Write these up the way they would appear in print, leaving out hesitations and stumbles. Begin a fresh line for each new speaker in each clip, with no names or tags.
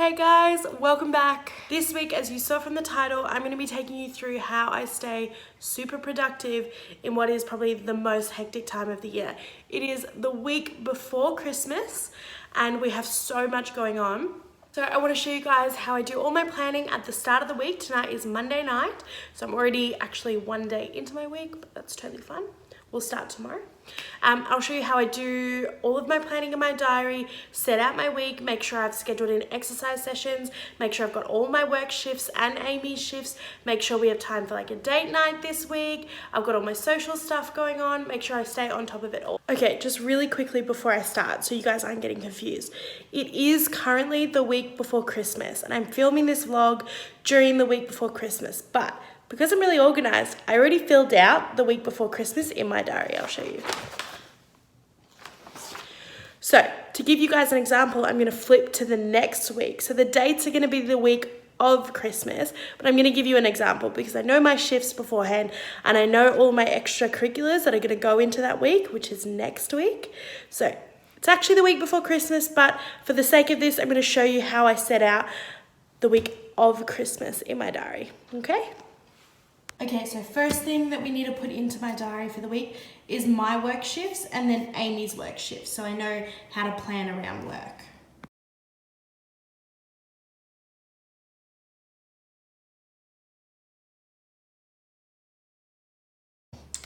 Hey guys, welcome back. This week, as you saw from the title, I'm going to be taking you through how I stay super productive in what is probably the most hectic time of the year. It is the week before Christmas and we have so much going on. So I want to show you guys how I do all my planning at the start of the week. Tonight is Monday night, so I'm already actually one day into my week, but that's totally fun. We'll start tomorrow. I'll show you how I do all of my planning in my diary, set out my week, make sure I've scheduled in exercise sessions, make sure I've got all my work shifts and Amy's shifts, make sure we have time for like a date night this week, I've got all my social stuff going on, make sure I stay on top of it all. Okay, just really quickly before I start, so you guys aren't getting confused. It is currently the week before Christmas and I'm filming this vlog during the week before Christmas, but because I'm really organized, I already filled out the week before Christmas in my diary. I'll show you. So to give you guys an example, I'm going to flip to the next week. So the dates are going to be the week of Christmas, but I'm going to give you an example because I know my shifts beforehand and I know all my extracurriculars that are going to go into that week, which is next week. So it's actually the week before Christmas, but for the sake of this, I'm going to show you how I set out the week of Christmas in my diary. Okay? Okay, so first thing that we need to put into my diary for the week is my work shifts and then Amy's work shifts, so I know how to plan around work.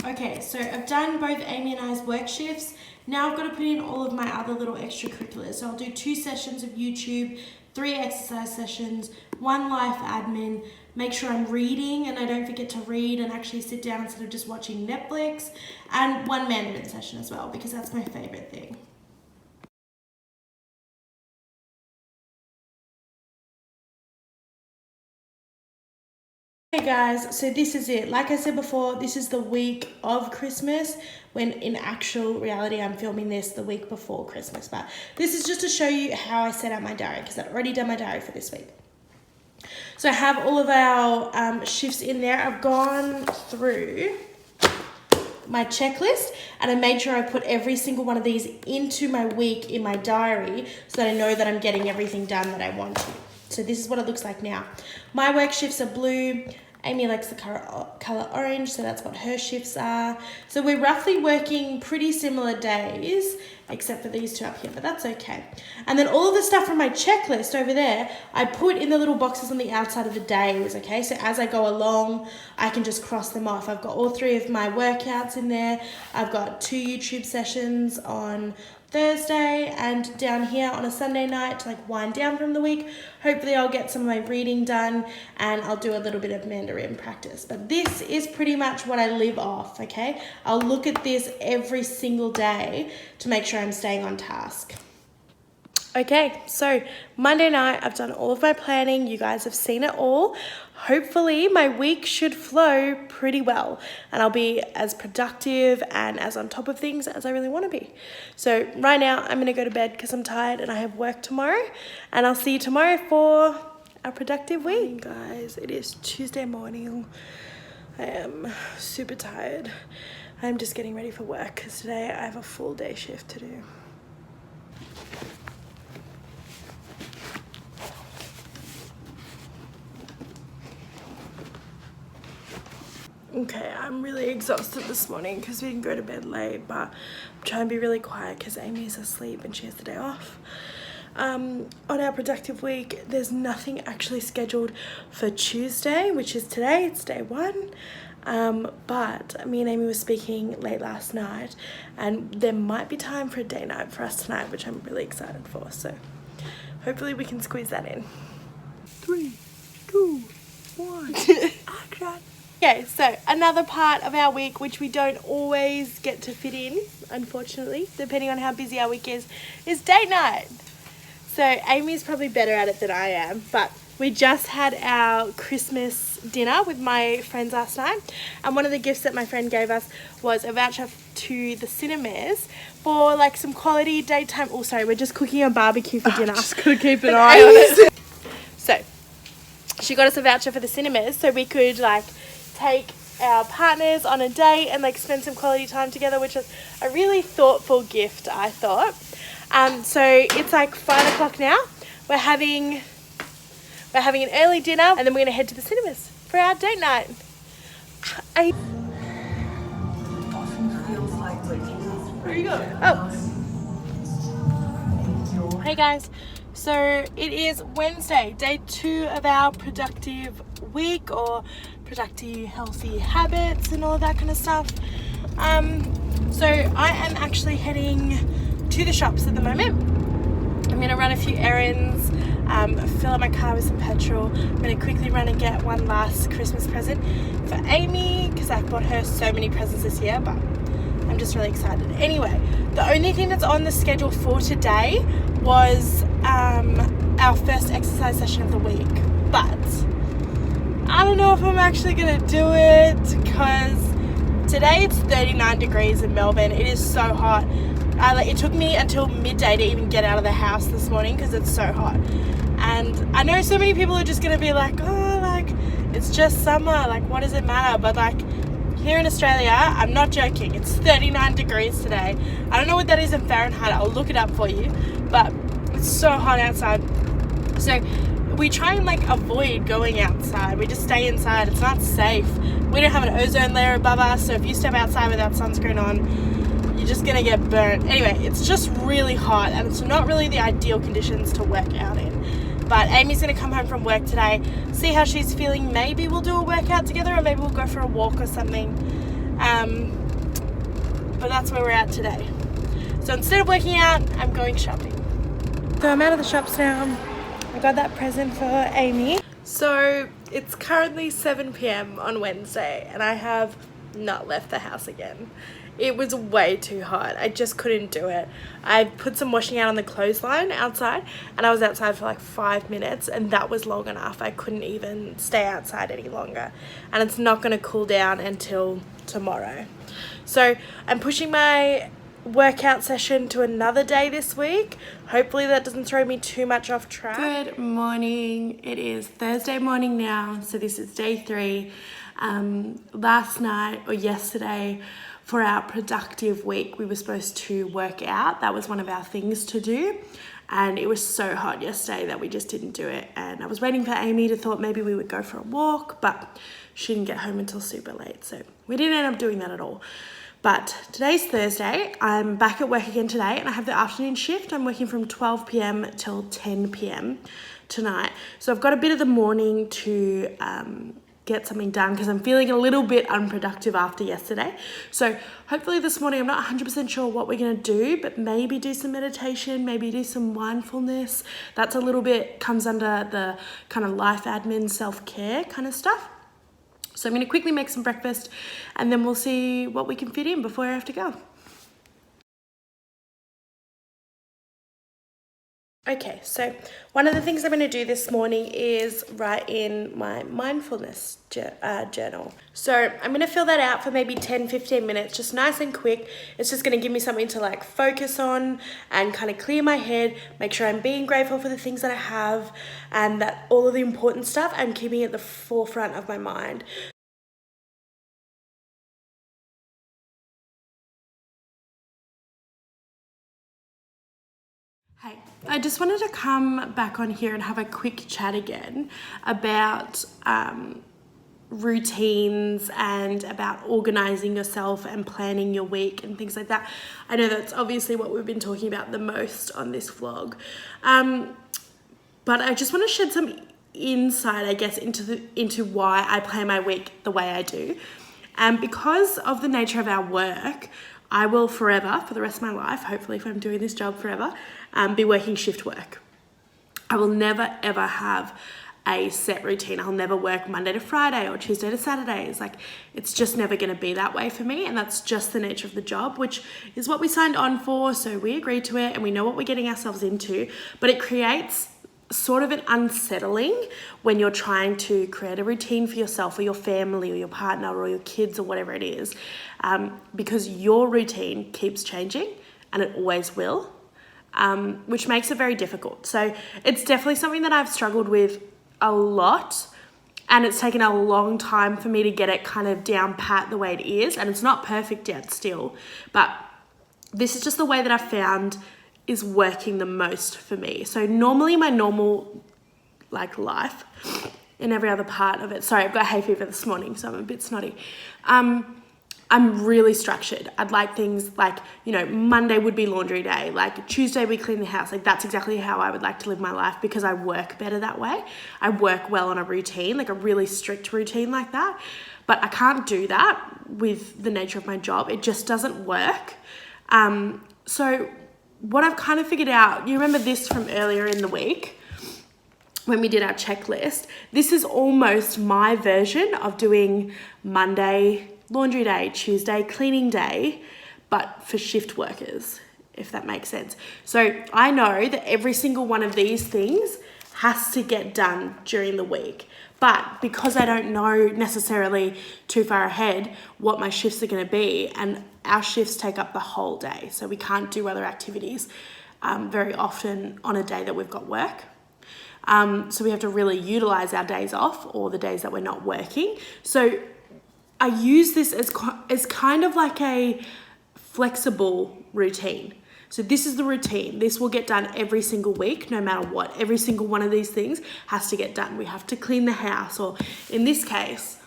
Okay, so I've done both Amy and I's work shifts. Now I've got to put in all of my other little extracurriculars. So I'll do 2 sessions of YouTube, 3 exercise sessions, 1 life admin, make sure I'm reading and I don't forget to read and actually sit down instead of just watching Netflix, and 1 Mandarin session as well because that's my favorite thing. Hey guys, so this is it. Like I said before, this is the week of Christmas, when in actual reality I'm filming this the week before Christmas, but this is just to show you how I set out my diary because I've already done my diary for this week. So I have all of our shifts in there. I've gone through my checklist and I made sure I put every single one of these into my week in my diary so that I know that I'm getting everything done that I want to. So this is what it looks like now. My work shifts are blue. Amy likes the color orange, so that's what her shifts are. So we're roughly working pretty similar days, except for these 2 up here, but that's okay. And then all of the stuff from my checklist over there, I put in the little boxes on the outside of the days, okay? So as I go along, I can just cross them off. I've got all 3 of my workouts in there. I've got 2 YouTube sessions on Thursday and down here on a Sunday night to like wind down from the week. Hopefully I'll get some of my reading done and I'll do a little bit of Mandarin practice. But this is pretty much what I live off, okay? I'll look at this every single day to make sure I'm staying on task. Okay, so Monday night, I've done all of my planning. You guys have seen it all. Hopefully my week should flow pretty well and I'll be as productive and as on top of things as I really want to be. So right now I'm going to go to bed because I'm tired and I have work tomorrow, and I'll see you tomorrow for a productive week. Guys, it is Tuesday morning. I am super tired. I'm just getting ready for work because today I have a full day shift to do. Okay, I'm really exhausted this morning because we didn't go to bed late, but I'm trying to be really quiet because Amy's asleep and she has the day off. On our productive week, there's nothing actually scheduled for Tuesday, which is today. It's day 1. But me and Amy were speaking late last night and there might be time for a day night for us tonight, which I'm really excited for. So hopefully we can squeeze that in. 3, 2, 1, action. Okay, so another part of our week, which we don't always get to fit in, unfortunately, depending on how busy our week is date night. So Amy's probably better at it than I am, but we just had our Christmas dinner with my friends last night, and one of the gifts that my friend gave us was a voucher to the cinemas for like some quality daytime. Oh, sorry, we're just cooking a barbecue for dinner.
Just gotta keep an eye on it.
So she got us a voucher for the cinemas so we could like take our partners on a date and like spend some quality time together, which was a really thoughtful gift, I thought. So it's like 5 o'clock now. We're having We're having an early dinner and then we're gonna head to the cinemas for our date night. Where are you going? Oh. Hey guys. So it is Wednesday, day 2 of our productive week, or productive healthy habits and all of that kind of stuff. So I am actually heading to the shops at the moment. I'm going to run a few errands, fill up my car with some petrol. I'm going to quickly run and get one last Christmas present for Amy because I've bought her so many presents this year, but I'm just really excited. Anyway, the only thing that's on the schedule for today was our first exercise session of the week, but I don't know if I'm actually going to do it because today it's 39 degrees in Melbourne. It is so hot. It took me until midday to even get out of the house this morning because it's so hot. And I know so many people are just going to be like, oh, like, it's just summer. Like, what does it matter? But, like, here in Australia, I'm not joking, it's 39 degrees today. I don't know what that is in Fahrenheit. I'll look it up for you. But it's so hot outside. So we try and, like, avoid going outside. We just stay inside. It's not safe. We don't have an ozone layer above us. So if you step outside without sunscreen on, you're just gonna get burnt. Anyway, it's just really hot and it's not really the ideal conditions to work out in. But Amy's gonna come home from work today, see how she's feeling. Maybe we'll do a workout together, or maybe we'll go for a walk or something. But that's where we're at today. So instead of working out, I'm going shopping. So I'm out of the shops now. I got that present for Amy. So it's currently 7 p.m. on Wednesday and I have not left the house again. It was way too hot. I just couldn't do it. I put some washing out on the clothesline outside and I was outside for like 5 minutes and that was long enough. I couldn't even stay outside any longer. And it's not going to cool down until tomorrow. So I'm pushing my workout session to another day this week. Hopefully that doesn't throw me too much off track. Good morning. It is Thursday morning now. So this is day 3. Last night or yesterday, for our productive week, we were supposed to work out. That was one of our things to do. And it was so hot yesterday that we just didn't do it. And I was waiting for Amy to thought maybe we would go for a walk, but she didn't get home until super late. So we didn't end up doing that at all. But today's Thursday. I'm back at work again today and I have the afternoon shift. I'm working from 12 p.m. till 10 p.m. tonight. So I've got a bit of the morning to get something done because I'm feeling a little bit unproductive after yesterday. So hopefully this morning, I'm not 100% sure what we're going to do, but maybe do some meditation, maybe do some mindfulness. That's a little bit comes under the kind of life admin, self-care kind of stuff. So I'm going to quickly make some breakfast and then we'll see what we can fit in before I have to go. Okay, so one of the things I'm going to do this morning is write in my mindfulness journal. So I'm going to fill that out for maybe 10-15 minutes, just nice and quick. It's just going to give me something to like focus on and kind of clear my head, make sure I'm being grateful for the things that I have and that all of the important stuff I'm keeping at the forefront of my mind. Hey, I just wanted to come back on here and have a quick chat again about routines and about organising yourself and planning your week and things like that. I know that's obviously what we've been talking about the most on this vlog. But I just want to shed some insight, I guess, into why I plan my week the way I do. And because of the nature of our work, I will forever, for the rest of my life, hopefully if I'm doing this job forever, be working shift work. I will never ever have a set routine. I'll never work Monday to Friday or Tuesday to Saturdays. Like, it's just never going to be that way for me. And that's just the nature of the job, which is what we signed on for. So we agreed to it and we know what we're getting ourselves into, but it creates sort of an unsettling when you're trying to create a routine for yourself or your family or your partner or your kids or whatever it is, because your routine keeps changing and it always will, which makes it very difficult. So it's definitely something that I've struggled with a lot, and it's taken a long time for me to get it kind of down pat the way it is, and it's not perfect yet still, but this is just the way that I've found is working the most for me. So normally my normal like life in every other part of it. Sorry, I've got hay fever this morning, so I'm a bit snotty. I'm really structured. I'd like things like, you know, Monday would be laundry day, like Tuesday we clean the house. Like that's exactly how I would like to live my life because I work better that way. I work well on a routine, like a really strict routine like that. But I can't do that with the nature of my job. It just doesn't work. So what I've kind of figured out, you remember this from earlier in the week when we did our checklist? This is almost my version of doing Monday laundry day, Tuesday cleaning day, but for shift workers, if that makes sense. So I know that every single one of these things has to get done during the week. But because I don't know necessarily too far ahead what my shifts are going to be, and our shifts take up the whole day, so we can't do other activities very often on a day that we've got work. So we have to really utilize our days off or the days that we're not working. So I use this as kind of like a flexible routine. So this is the routine. This will get done every single week, no matter what. Every single one of these things has to get done. We have to clean the house, or in this case,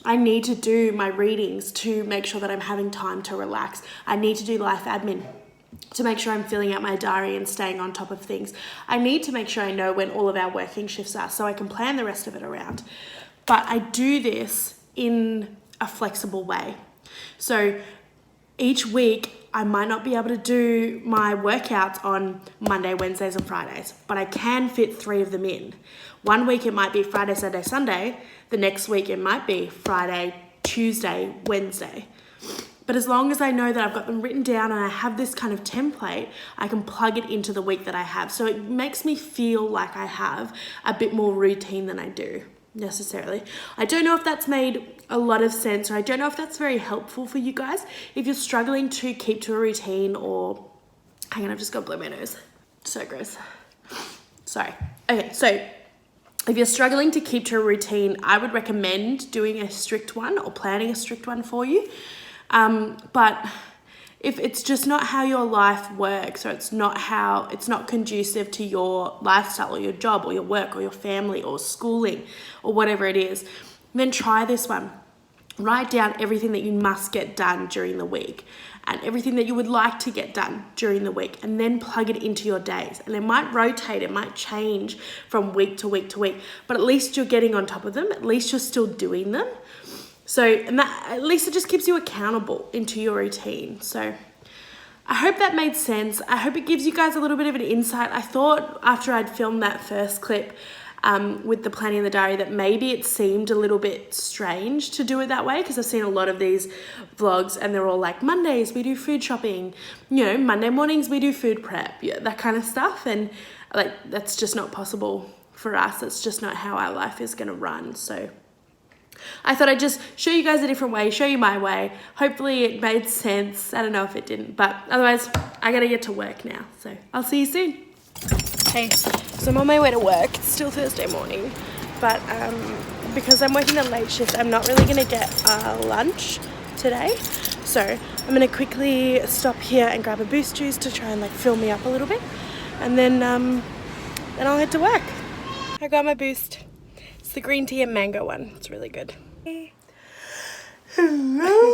I need to do my readings to make sure that I'm having time to relax. I need to do life admin to make sure I'm filling out my diary and staying on top of things. I need to make sure I know when all of our working shifts are so I can plan the rest of it around. But I do this in a flexible way. So each week I might not be able to do my workouts on Monday, Wednesdays and Fridays, but I can fit 3 of them in. One week it might be Friday, Saturday, Sunday. The next week it might be Friday, Tuesday, Wednesday. But as long as I know that I've got them written down and I have this kind of template, I can plug it into the week that I have. So it makes me feel like I have a bit more routine than I do necessarily. I don't know if that's made a lot of sense, or I don't know if that's very helpful for you guys. If you're struggling to keep to a routine, or hang on, I've just got to blow my nose. So gross. Sorry. Okay, so if you're struggling to keep to a routine, I would recommend doing a strict one or planning a strict one for you. But if it's just not how your life works, or it's not conducive to your lifestyle or your job or your work or your family or schooling or whatever it is, then try this one. Write down everything that you must get done during the week and everything that you would like to get done during the week, and then plug it into your days. And it might rotate, it might change from week to week to week, but at least you're getting on top of them. At least you're still doing them. So, and that, at least it just keeps you accountable into your routine. So I hope that made sense. I hope it gives you guys a little bit of an insight. I thought after I'd filmed that first clip with the planning in the diary that maybe it seemed a little bit strange to do it that way, because I've seen a lot of these vlogs and they're all like, Mondays we do food shopping, you know, Monday mornings we do food prep, yeah, that kind of stuff. And like, that's just not possible for us. It's just not how our life is going to run. So I thought I'd just show you guys a different way, show you my way. Hopefully it made sense. I don't know if it didn't, but otherwise I gotta get to work now. So I'll see you soon. Hey, so I'm on my way to work. It's still Thursday morning, but because I'm working the late shift, I'm not really gonna get lunch today. So I'm gonna quickly stop here and grab a Boost juice to try and like fill me up a little bit. And then I'll head to work. I got my Boost. The green tea and mango one. It's really good. Hello.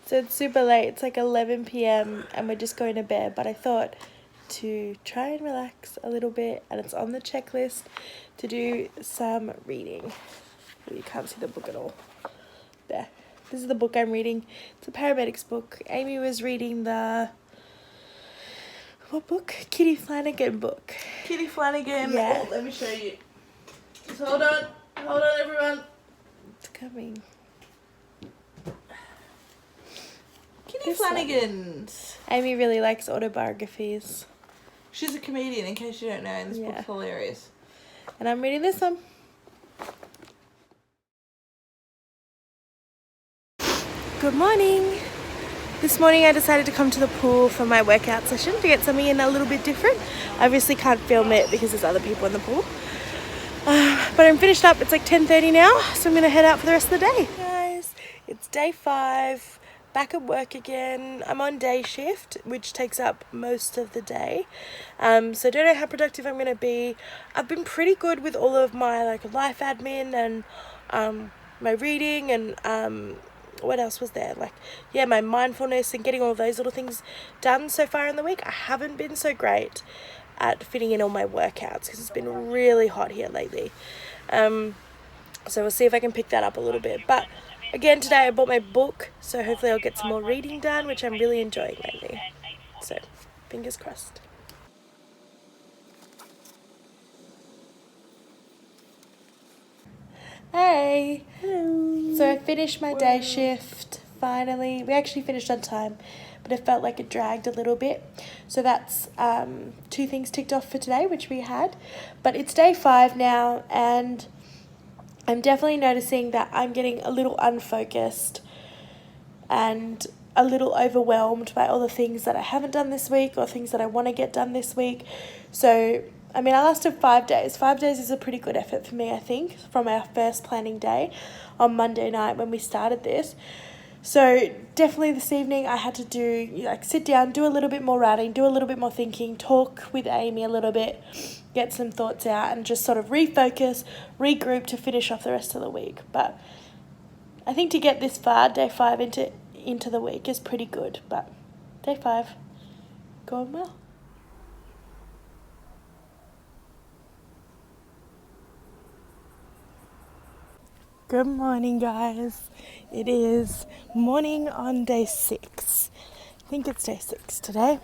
So it's super late. It's like 11 p.m. and we're just going to bed. But I thought to try and relax a little bit, and it's on the checklist to do some reading. You can't see the book at all. There. This is the book I'm reading. It's a paramedics book. Amy was reading the... what book? Kitty Flanagan book. Kitty Flanagan. Yeah.
Oh, let me show you. Just hold on everyone.
It's coming.
Kitty Flanagan's.
Amy really likes autobiographies.
She's a comedian, in case you don't know, and this book's hilarious.
And I'm reading this one. Good morning. This morning I decided to come to the pool for my workout session to get something in a little bit different. I obviously can't film it because there's other people in the pool. But I'm finished up. It's like 10:30 now, so I'm going to head out for the rest of the day. Guys, it's day 5, back at work again. I'm on day shift, which takes up most of the day. So don't know how productive I'm going to be. I've been pretty good with all of my like life admin and my reading and what else was there? My mindfulness and getting all those little things done so far in the week. I haven't been so great at fitting in all my workouts because it's been really hot here lately. So we'll see if I can pick that up a little bit. But again, today I bought my book, so hopefully I'll get some more reading done, which I'm really enjoying lately. So, fingers crossed. Hey!
Hello.
So I finished my day shift, finally. We actually finished on time, but it felt like it dragged a little bit. So that's 2 things ticked off for today, which we had. But it's day 5 now, and I'm definitely noticing that I'm getting a little unfocused and a little overwhelmed by all the things that I haven't done this week or things that I want to get done this week. So, I lasted 5 days. 5 days is a pretty good effort for me, I think, from our first planning day on Monday night when we started this. So definitely this evening I had to sit down, do a little bit more writing, do a little bit more thinking, talk with Amy a little bit, get some thoughts out and just sort of refocus, regroup to finish off the rest of the week. But I think to get this far, day 5 into the week is pretty good. But day 5, going well. Good morning, guys. It is morning on day 6. I think it's day 6 today.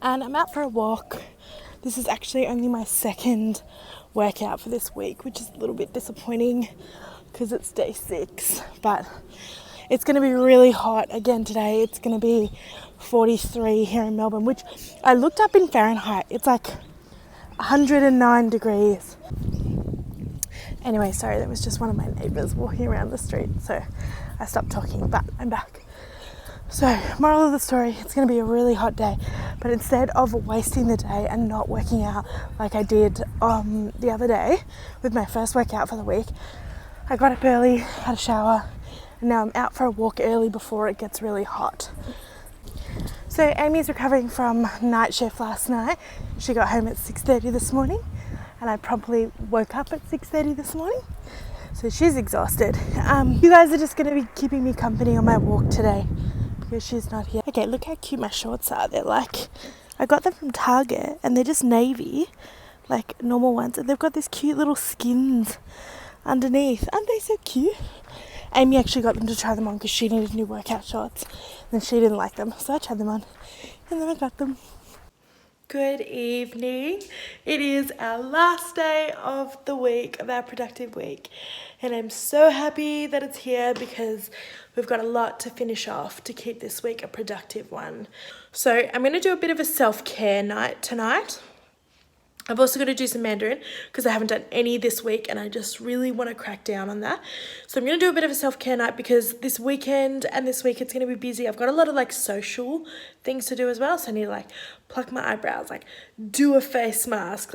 And I'm out for a walk. This is actually only my second workout for this week, which is a little bit disappointing because it's day 6. But it's going to be really hot again today. It's going to be 43 here in Melbourne, which I looked up in Fahrenheit. It's like 109 degrees. Anyway, sorry, that was just one of my neighbours walking around the street, so I stopped talking, but I'm back. So, moral of the story, it's going to be a really hot day, but instead of wasting the day and not working out like I did the other day with my first workout for the week, I got up early, had a shower, and now I'm out for a walk early before it gets really hot. So Amy's recovering from night shift last night. She got home at 6:30 this morning. And I promptly woke up at 6:30 this morning. So she's exhausted. You guys are just going to be keeping me company on my walk today because she's not here. Okay, look how cute my shorts are. I got them from Target and they're just navy, like normal ones. And they've got this cute little skins underneath. Aren't they so cute? Amy actually got them to try them on because she needed new workout shorts. And she didn't like them. So I tried them on and then I got them. Good evening. It is our last day of the week, of our productive week. And I'm so happy that it's here because we've got a lot to finish off to keep this week a productive one. So I'm going to do a bit of a self-care night tonight. I've also got to do some Mandarin because I haven't done any this week and I just really want to crack down on that. So I'm going to do a bit of a self-care night because this weekend and this week it's going to be busy. I've got a lot of social things to do as well. So I need to pluck my eyebrows, do a face mask,